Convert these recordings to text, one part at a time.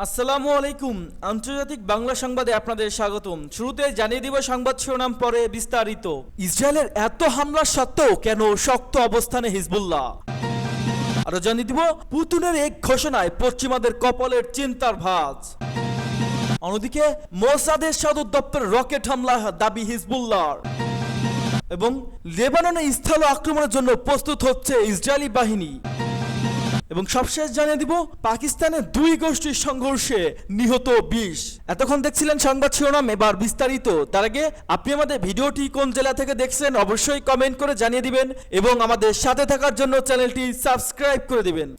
আসসালামু আলাইকুম। আন্তর্জাতিক বাংলা সংবাদে আপনাদের স্বাগতম। শুরুতে জানিয়ে দিব সংবাদ শিরোনাম, পরে বিস্তারিত। ইসরায়েলের এত হামলা সত্ত্বেও কেন শক্ত অবস্থানে হিজবুল্লাহ? আরো জানিয়ে দিব পুতিনের এক ঘোষণায় পশ্চিমাদের কপালের চিন্তার ভাঁজ। অন্যদিকে মোসাদের সদর দপ্তর রকেট হামলা দাবি হিজবুল্লাহর। এবং লেবাননে স্থল আক্রমণের জন্য প্রস্তুত হচ্ছে ইসরায়েলি বাহিনী। এবং সবশেষ জানিয়ে দিব পাকিস্তানের দুই গোষ্ঠীর সংঘর্ষে নিহত 20। এতক্ষণ দেখছিলেন সংবাদ শিরোনাম, এবার বিস্তারিত। তার আগে আপনি আমাদের ভিডিওটি কোন জেলা থেকে দেখছেন অবশ্যই কমেন্ট করে জানিয়ে দিবেন এবং আমাদের সাথে থাকার জন্য চ্যানেলটি সাবস্ক্রাইব করে দিবেন।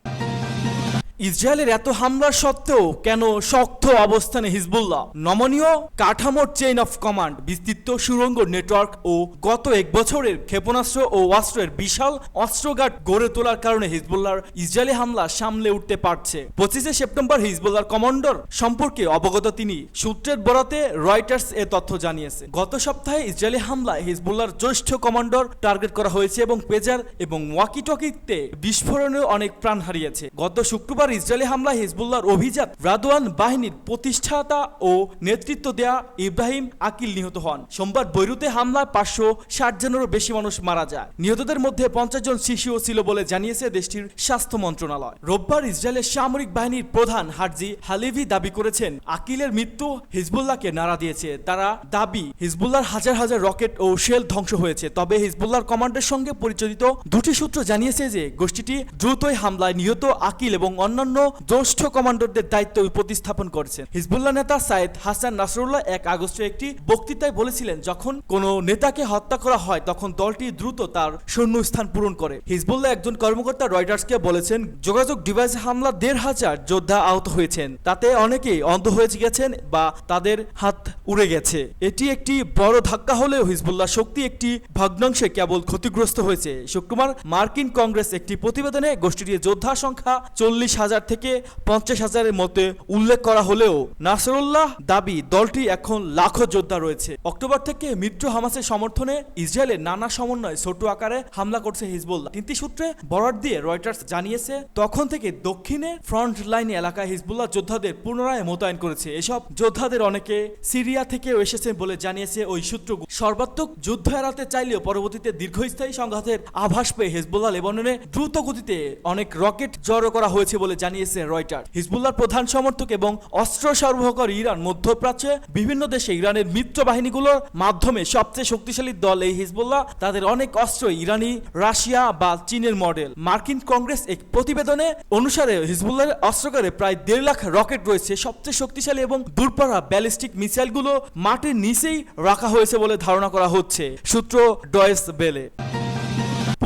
ইসরায়েলের এত হামলা সত্ত্বেও কেন শক্ত অবস্থানে হিজবুল্লাহ? নমনীয় কাঠামোর চেইন অফ কমান্ড, বিস্তৃত সুড়ঙ্গ নেটওয়ার্ক ও গত এক বছরের ক্ষেপণাস্ত্র ও অস্ত্রের বিশাল অস্ত্রঘাট গড়ে তোলার কারণে হিজবুল্লাহর ইসরায়েলি হামলা সামলে উঠতে পারছে। 25 সেপ্টেম্বর হিজবুল্লাহর কমান্ডার সম্পর্কে অবগত তিনি। সূত্রের বরাতে রয়টার্স এ তথ্য জানিয়েছে। গত সপ্তাহে ইসরায়েলি হামলায় হিজবুল্লাহর জ্যেষ্ঠ কমান্ডার টার্গেট করা হয়েছে এবং পেজার এবং ওয়াকিটকিতে বিস্ফোরণে অনেক প্রাণ হারিয়েছে। গত শুক্রবার ইসরায়েলি হামলায় হিজবুল্লাহর অভিজাত রাদওয়ান বাহিনীর প্রতিষ্ঠাতা ও নেতৃত্ব দেয়া ইব্রাহিম আকিল নিহত হন। সোমবার বৈরুতে হামলায় 560 জনেরও বেশি মানুষ মারা যায়। নিহতদের মধ্যে 50 জন শিশুও ছিল বলে জানিয়েছে দেশটির স্বাস্থ্য মন্ত্রণালয়। রোববার ইসরায়েলের সামরিক বাহিনীর প্রধান হার্জি হালেভি দাবি করেছেন আকিলের মৃত্যু হিজবুল্লাহকে নাড়া দিয়েছে। তারা দাবি হিজবুল্লাহর হাজার হাজার রকেট ও শেল ধ্বংস হয়েছে। তবে হিজবুল্লাহর কমান্ডের সঙ্গে পরিচিত দুটি সূত্র জানিয়েছে যে গোষ্ঠীটি দ্রুতই হামলায় নিহত আকিল এবং অন্যান্য জ্যেষ্ঠ কমান্ডারদের দায়িত্ব প্রতিস্থাপন করেছেন। হিজবুল্লাহ নেতা সাইদ হাসান নাসরুল্লাহ 1 আগস্টে একটি বক্তৃতায় বলেছিলেন, যখন কোনো নেতাকে হত্যা করা হয় তখন দলটি দ্রুত তার শূন্যস্থান পূরণ করে। হিজবুল্লাহ একজন কর্মকর্তা রয়টার্সকে বলেছেন, যোগাযোগ ডিভাইসে হামলা 1500 যোদ্ধা আহত হয়েছেন, তাতে অনেকেই অন্ধ হয়ে গেছেন বা তাদের হাত উড়ে গেছে। এটি একটি বড় ধাক্কা হলেও হিজবুল্লাহ শক্তি একটি ভগ্নাংশে কেবল ক্ষতিগ্রস্ত হয়েছে। শুক্রবার মার্কিন কংগ্রেস একটি প্রতিবেদনে গোষ্ঠীটির যোদ্ধা সংখ্যা 40,000 থেকে 50,000-এর মধ্যে উল্লেখ করা হলেও নাসরুল্লাহ দাবি দলটি এখন লাখো যোদ্ধা রয়েছে। অক্টোবর থেকে মিত্র হামাসের সমর্থনে ইসরায়েলের নানা সমন্বয়ে ছোট আকারে হামলা করছে হিজবুল্লাহ। 3টি সূত্রে বরাত দিয়ে রয়টার্স জানিয়েছে, তখন থেকে দক্ষিণে ফ্রন্ট লাইন এলাকায় হিজবুল্লাহ যোদ্ধাদের পুনরায় মোতায়েন করেছে। এসব যোদ্ধাদের অনেকে সিরিয়া থেকেও এসেছেন বলে জানিয়েছে ওই সূত্রগুলো। সর্বাত্মক যুদ্ধ এড়াতে চাইলেও পরবর্তীতে দীর্ঘস্থায়ী সংঘাতের আভাস পেয়ে হিজবুল্লাহ লেবাননে দ্রুত গতিতে অনেক রকেট জড়ো করা হয়েছে বলে জানিয়েছে রয়টার্স। হিজবুল্লাহর প্রধান সমর্থক এবং অস্ত্র সরবরাহকারী ইরান মধ্যপ্রাচ্যে বিভিন্ন দেশে ইরানের মিত্র বাহিনীগুলোর মাধ্যমে সবচেয়ে শক্তিশালী দল এই হিজবুল্লাহ। তাদের অনেক অস্ত্র ইরানি, রাশিয়া বা চীনের মডেল। মার্কিন কংগ্রেস এক প্রতিবেদনে অনুসারে হিজবুল্লাহের অস্ত্রাগারে প্রায় 1.5 লাখ রকেট রয়েছে। সবচেয়ে শক্তিশালী এবং দূরপাল্লা ব্যালিস্টিক মিসাইলগুলো মাটির নিচেই রাখা হয়েছে বলে ধারণা করা হচ্ছে, সূত্র ডয়েস বেলে।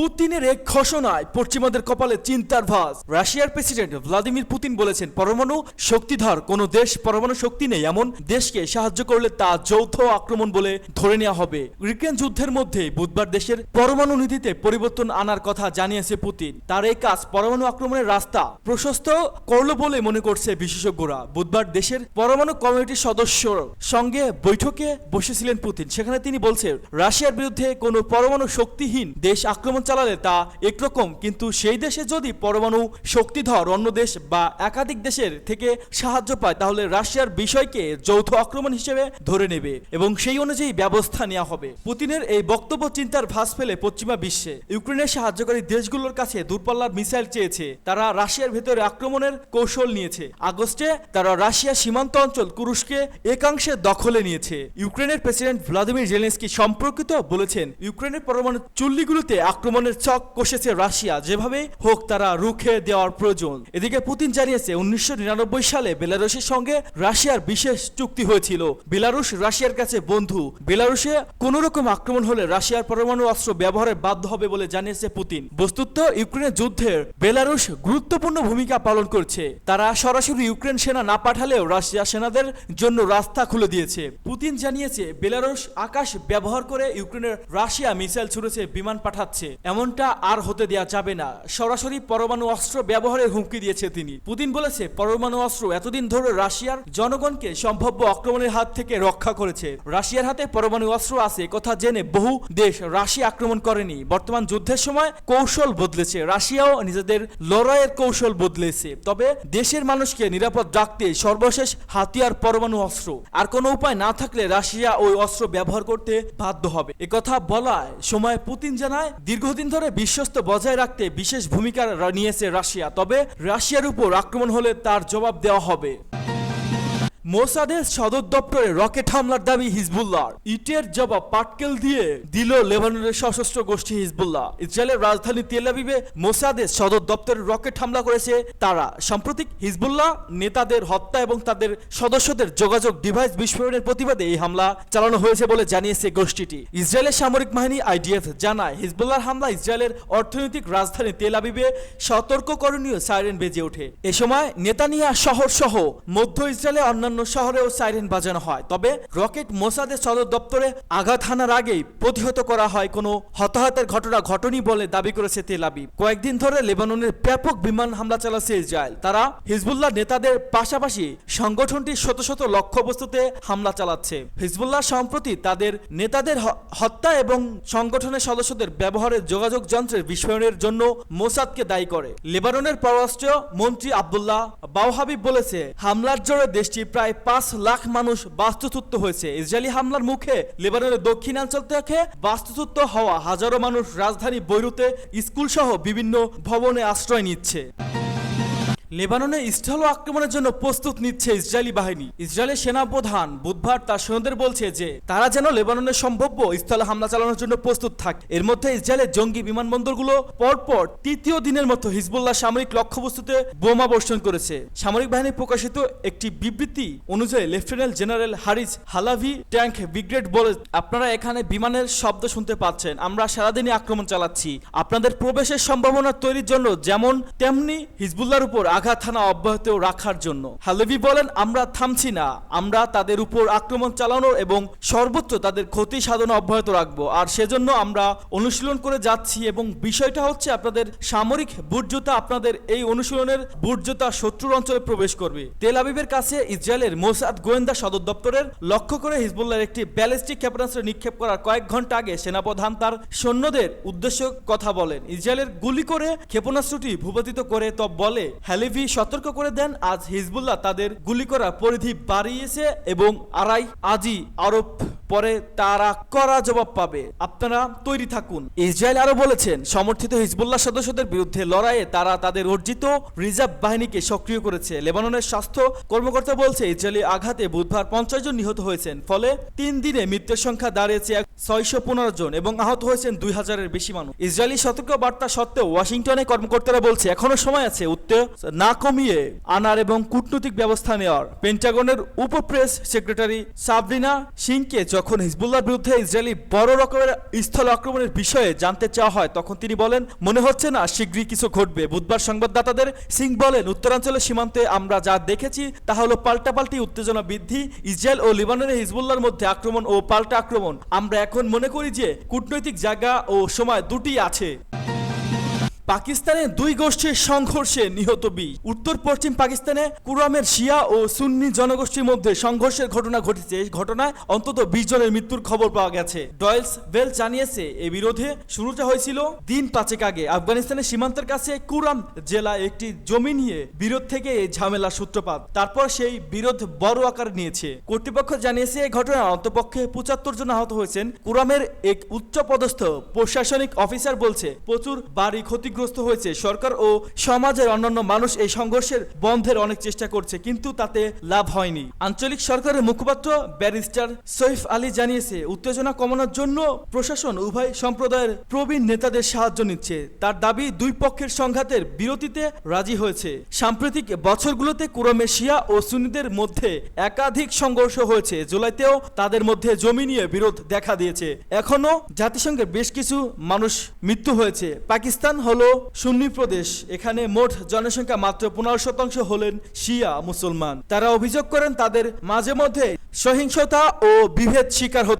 পুতিনের এক ঘোষণায় পশ্চিমাদের কপালে চিন্তার ভাঁজ। রাশিয়ার প্রেসিডেন্ট ভ্লাদিমির পুতিন বলেছেন, পরমাণু শক্তিধর কোনো দেশ পরমাণু শক্তি নেই এমন দেশকে সাহায্য করলে তা যৌথ আক্রমণ বলে ধরে নেওয়া হবে। ইউক্রেন যুদ্ধের মধ্যে বুধবার দেশের পরমাণু নীতিতে পরিবর্তন আনার কথা জানিয়েছে পুতিন। তার এই কাজ পরমাণু আক্রমণের রাস্তা প্রশস্ত করল বলে মনে করছে বিশেষজ্ঞরা। বুধবার দেশের পরমাণু কমিটির সদস্যর সঙ্গে বৈঠকে বসেছিলেন পুতিন। সেখানে তিনি বলছেন, রাশিয়ার বিরুদ্ধে কোনো পরমাণু শক্তিহীন দেশ আক্রমণ চালালে তা একরকম, কিন্তু সেই দেশে যদি পরমাণু শক্তিধর অন্য দেশ বা একাধিক দেশের থেকে সাহায্য পায় তাহলে রাশিয়ার বিষয়কে যৌথ আক্রমণ হিসেবে ধরে নেবে এবং সেই অনুযায়ী ব্যবস্থা নেওয়া হবে। পুতিনের এই বক্তব্য চিন্তার ভাঁজ ফেলে পশ্চিমা বিশ্বে ইউক্রেনের সাহায্যকারী দেশগুলোর কাছে দূরপাল্লার মিসাইল চেয়েছে। তারা রাশিয়ার ভেতরে আক্রমণের কৌশল নিয়েছে। আগস্টে তারা রাশিয়ার সীমান্ত অঞ্চল কুরস্কে একাংশে দখলে নিয়েছে। ইউক্রেনের প্রেসিডেন্ট ভ্লাদিমির জেলেনস্কি সম্পর্কিত বলেছেন, ইউক্রেনের পরমাণু চুল্লিগুলোতে আক্রমণের চক কষেছে রাশিয়া, যেভাবে হোক তারা রুখে দেওয়ার প্রয়োজন। এদিকে পুতিন জানিয়েছে, 1999 সালে বেলারুশের সঙ্গে রাশিয়ার বিশেষ চুক্তি হয়েছিল। বেলারুশ রাশিয়ার কাছে বন্ধু। বেলারুশে কোনো রকম আক্রমণ হলে রাশিয়ার পরমাণু অস্ত্র ব্যবহারে বাধ্য হবে বলে জানিয়েছে পুতিন। বস্তুত ইউক্রেনের যুদ্ধে বেলারুশ গুরুত্বপূর্ণ ভূমিকা পালন করছে। তারা সরাসরি ইউক্রেন সেনা না পাঠালেও রাশিয়া সেনাদের জন্য রাস্তা খুলে দিয়েছে। পুতিন জানিয়েছে, বেলারুশ আকাশ ব্যবহার করে ইউক্রেনের রাশিয়া মিসাইল ছুড়েছে, বিমান পাঠাচ্ছে। এমনটা আর হতে দেওয়া যাবে না। সরাসরি পরমাণু অস্ত্র ব্যবহারের হুমকি দিয়েছে তিনি। পুতিন বলেছে পরমাণু অস্ত্র এতদিন ধরে রাশিয়ার জনগণকে সম্ভাব্য আক্রমণের হাত থেকে রক্ষা করেছে। রাশিয়ার হাতে পরমাণু অস্ত্র আছে কথা জেনে বহু দেশ রাশিয়া আক্রমণ করেনি। বর্তমান যুদ্ধের সময় কৌশল বদলেছে, রাশিয়াও নিজেদের লড়াইয়ের কৌশল বদলেছে। তবে দেশের মানুষকে নিরাপদ রাখতে সর্বশেষ হাতিয়ার পরমাণু অস্ত্র। আর কোনো উপায় না থাকলে রাশিয়া ওই অস্ত্র ব্যবহার করতে বাধ্য হবে। একথা বলায় সময় পুতিন জানায় দীর্ঘদিন ধরে বিশ্বস্ত বজায় রাখতে বিশেষ ভূমিকা নিয়েছে রাশিয়া, তবে রাশিয়ার উপর আক্রমণ হলে তার জবাব দেওয়া হবে। মোসাদের সদর দপ্তরে রকেট হামলার দাবি হিজবুল্লাহর। ইটের জবাব পাটকেল দিয়ে দিল লেবাননের সশস্ত্র গোষ্ঠী হিজবুল্লাহ। ইসরায়েলের রাজধানী তেল আবিবে মোসাদের সদর দপ্তরে রকেট হামলা করেছে তারা। সাম্প্রতিক হিজবুল্লাহ নেতাদের হত্যা এবং তাদের সদস্যদের যোগাযোগ ডিভাইস বিস্ফোরণের প্রতিবাদে এই হামলা চালানো হয়েছে বলে জানিয়েছে গোষ্ঠীটি। ইসরায়েলের সামরিক বাহিনী আইডিএফ জানায় ইসরায়েলের হামলা ইসরায়েলের অর্থনৈতিক রাজধানী তেল আবিবে সতর্ককরণীয় সাইরেন বেজে ওঠে। এ সময় নেতানিয়া শহর সহ মধ্য ইসরায়েলে অন্যান্য শহরেও সাইরেন বাজানো হয়। তবে রকেট মোসাদের সদর দপ্তরে আঘাত হানার আগেই প্রতিহত করা হয়, কোনো হতাহতের ঘটনা ঘটেনি বলে দাবি করেছে তেল আবিব। কয়েকদিন ধরে লেবাননের ব্যাপক বিমান হামলা চালাচ্ছে ইসরায়েল। তারা হিজবুল্লাহ নেতাদের পাশাপাশি সংগঠনটির শত শত লক্ষ্যবস্তুতে হামলা চালাচ্ছে। হিজবুল্লাহ সম্প্রতি তাদের নেতাদের হত্যা এবং সংগঠনের সদস্যদের ব্যবহারের যোগাযোগ যন্ত্রের বিস্ফোরণের জন্য মোসাদকে দায়ী করে। লেবাননের পররাষ্ট্র মন্ত্রী আব্দুল্লাহ বাওহাবিব বলেছে হামলার জোরে দেশটি প্রায় 5 লাখ মানুষ বাস্তুচ্যুত হয়েছে। ইসরায়েলি হামলার মুখে লেবাননের দক্ষিণাঞ্চল থেকে বাস্তুচ্যুত হওয়া হাজারো মানুষ রাজধানী বৈরুতে স্কুল সহ বিভিন্ন ভবনে আশ্রয় নিচ্ছে। লেবাননে স্থল আক্রমণের জন্য প্রস্তুত নিচ্ছে ইসরায়েলি বাহিনী। ইসরায়েলের সেনাপ্রধান বুধবার তার সৈন্যদের বলছে যে তারা যেন লেবাননের সম্ভাব্য স্থলে হামলা চালানোর জন্য প্রস্তুত থাকে। এর মধ্যে ইসরায়েলের জঙ্গি বিমানবন্দরগুলো পরপর তৃতীয় দিনের মতো হিজবুল্লাহ সামরিক লক্ষ্যবস্তুতে বোমা বর্ষণ করেছে। সামরিক বাহিনী প্রকাশিত একটি বিবৃতি অনুযায়ী লেফটেন্যান্ট জেনারেল হারিস হালাভি ট্যাঙ্ক ব্রিগেড বলে, আপনারা এখানে বিমানের শব্দ শুনতে পাচ্ছেন, আমরা সারাদিনই আক্রমণ চালাচ্ছি আপনাদের প্রবেশের সম্ভাবনা তৈরির জন্য, যেমন তেমনি হিজবুল্লাহর উপর আঘাত হানা অব্যাহত রাখার জন্য। হালেভি বলেন, আমরা থামছি না, আমরা তাদের উপর আক্রমণ চালানোর এবং সর্বোচ্চ তাদের ক্ষতি সাধনা অব্যাহত রাখবো। আর সেজন্য আমরা অনুশীলন করে যাচ্ছি এবং বিষয়টা হচ্ছে আপনাদের সামরিক বুটজোতা, আপনাদের এই অনুশীলনের বুটজোতা শত্রুর অঞ্চলে প্রবেশ করবে। তেল আবিবের কাছে ইসরায়েলের মোসাদ গোয়েন্দা সদর দপ্তরের লক্ষ্য করে হিজবুল্লাহর একটি ব্যালিস্টিক ক্ষেপণাস্ত্র নিক্ষেপ করার কয়েক ঘন্টা আগে সেনাপ্রধান তার সৈন্যদের উদ্দেশ্যে কথা বলেন। ইসরায়েলের গুলি করে ক্ষেপণাস্ত্রটি ভূপাতিত করে তব বলে হালেভি সতর্ক করে দেন, আজ হিজবুল্লাহ তাদের গুলি করার পরিধি বাড়িয়েছে এবং আজই আরব পরে তারা কড়া জবাব পাবে, আপনারা তৈরি থাকুন। ইসরায়েল আরো বলেছেন সমর্থিত হিজবুল্লাহ সদস্যদের বিরুদ্ধে লড়াইয়ে তারা তাদের অর্জিত রিজার্ভ বাহিনীকে সক্রিয় করেছে। লেবাননের স্বাস্থ্য কর্মকর্তা বলছে ইসরায়েলি আঘাতে বুধবার 50 জন নিহত হয়েছেন, ফলে 3 দিনে মৃত্যুর সংখ্যা দাঁড়িয়েছে 615 জন এবং আহত হয়েছেন 2000-এর বেশি মানুষ। ইসরায়েলি সতর্ক বার্তা সত্ত্বেও ওয়াশিংটনে কর্মকর্তারা বলছে এখনো সময় আছে উত্তেজনা না কমিয়ে আনার এবং কূটনৈতিক ব্যবস্থা নেওয়ার। পেন্টাগনের উপপ্রেস সেক্রেটারি সাবরিনা সিংকে যখন হিজবুল্লাহর বিরুদ্ধে ইসরায়েলি বড় রকমের স্থল আক্রমণের বিষয়ে জানতে চাওয়া হয় তখন তিনি বলেন, মনে হচ্ছে না শীঘ্রই কিছু ঘটবে। বুধবার সংবাদদাতাদের সিং বলেন, উত্তরাঞ্চলের সীমান্তে আমরা যা দেখেছি তা হলো পাল্টাপাল্টি উত্তেজনা বৃদ্ধি, ইসরায়েল ও লেবাননের হিজবুল্লাহর মধ্যে আক্রমণ ও পাল্টা আক্রমণ। আমরা এখন মনে করি যে কূটনৈতিক জায়গা ও সময় দুটি আছে। পাকিস্তানে 2 গোষ্ঠীর সংঘর্ষে নিহত 20। উত্তর পশ্চিম পাকিস্তানে কুরামের শিয়া ও সুন্নি জনগোষ্ঠীর মধ্যে সংঘর্ষের ঘটনা ঘটেছে। এই ঘটনায় অন্তত 20 জনের মৃত্যুর খবর পাওয়া গেছে। ডয়েলস বেল জানিয়েছে এই বিরোধে শুরুটা হয়েছিল দিন 5 আগে। আফগানিস্তানের সীমান্তের কাছে কুরাম জেলায় একটি জমি নিয়ে বিরোধ থেকে এই ঝামেলার সূত্রপাত। তারপর সেই বিরোধ বড় আকার নিয়েছে। কর্তৃপক্ষ জানিয়েছে এই ঘটনায় অন্তপক্ষে 75 জন আহত হয়েছেন। কুরামের এক উচ্চপদস্থ প্রশাসনিক অফিসার বলছে প্রচুর বাড়ি ক্ষতি হয়েছে। সরকার ও সমাজের অন্যান্য মানুষ এই সংঘর্ষের বন্ধের অনেক চেষ্টা করছে, কিন্তু তাতে লাভ হয়নি। আঞ্চলিক সরকারের মুখপাত্র ব্যারিস্টার সৈফ আলী জানিয়েছে উত্তেজনা কমানোর জন্য প্রশাসন উভয় সম্প্রদায়ের প্রবীণ নেতাদের সাহায্য নিচ্ছে। তার দাবি 2 পক্ষের সংঘাতের বিরতিতে রাজি হয়েছে। সাম্প্রতিক বছরগুলোতে কুরামের শিয়া ও সুন্নিদের মধ্যে একাধিক সংঘর্ষ হয়েছে। জুলাইতেও তাদের মধ্যে জমি নিয়ে বিরোধ দেখা দিয়েছে। এখনো জাতিসংঘের বেশ কিছু মানুষ মৃত্যু হয়েছে। পাকিস্তান হলো সুন্নি প্রদেশ, এখানে মোট জনসংখ্যা মাত্র 15% হলেন শিয়া মুসলমান। তারা অভিযোগ করেন তাদের মাঝে মধ্যে সহিংসতা ও বিভেদ শিকার হতে